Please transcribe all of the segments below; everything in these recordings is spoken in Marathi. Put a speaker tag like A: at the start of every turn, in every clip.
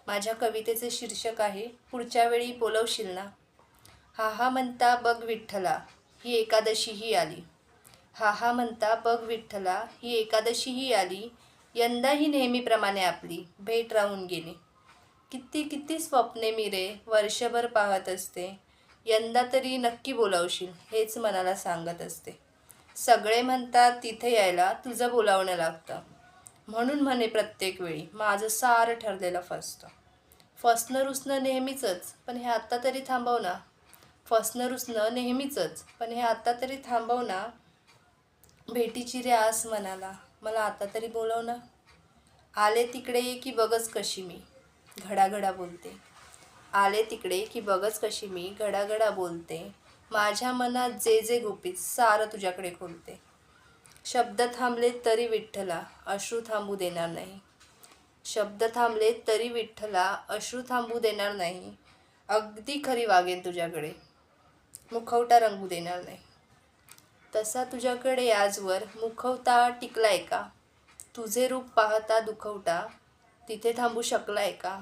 A: माझ्या कवितेचे शीर्षक आहे पुढच्या वेळी बोलवशील ना. हा हा म्हणता बघ विठ्ठला ही एकादशीही आली. हा हा म्हणता बघ विठ्ठला ही एकादशीही आली. यंदाही नेहमीप्रमाणे आपली भेट राहून गेली. किती किती स्वप्ने मी रे वर्षभर पाहत असते. यंदा तरी नक्की बोलावशील हेच मनाला सांगत असते. सगळे म्हणतात तिथे यायला तुझं बोलावणं लागतं. म्हणून म्हणे प्रत्येक वेळी माझं सारं ठरलेलं फसतं. फसणं रुसणं नेहमीचंच पण हे आत्ता तरी थांबव ना. फसणं रुसणं नेहमीचंच पण हे आत्ता तरी थांबव ना. भेटीची रे आस मनाला मला आता तरी बोलव ना. आले तिकडे की बघच कशी मी घडाघडा बोलते. आले तिकडे की बघच कशी मी घडाघडा बोलते. माझ्या मनात जे जे गुपित सारं तुझ्याकडे खोलते. शब्द थांबले तरी विठ्ठला अश्रू थांबू देणार नाही. शब्द थांबले तरी विठ्ठला अश्रू थांबू देणार नाही. अगदी खरी वागेन तुझ्याकडे मुखवटा रंगू देणार नाही. तसा तुझ्याकडे आजवर मुखवटा टिकलाय का. तुझे रूप पाहता दुखवटा तिथे थांबू शकलाय का.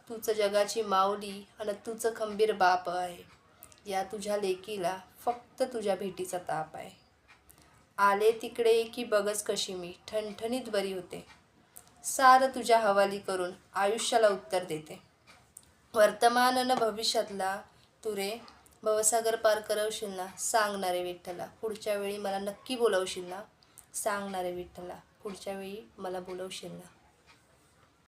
A: तूच जगाची माऊली आणि तूच खंबीर बाप आहे. या तुझ्या लेकीला फक्त तुझ्या भेटीचा ताप आहे. आले तिकडे की बघच कशी मी ठणठणीत बरी होते. सारं तुझ्या हवाली करून आयुष्याला उत्तर देते. वर्तमान न भविष्यातला तू रे भवसागर पार करवशील ना. सांगणारे विठ्ठला पुढच्या वेळी मला नक्की बोलवशील ना. सांगणारे विठ्ठला पुढच्या वेळी मला बोलवशील ना.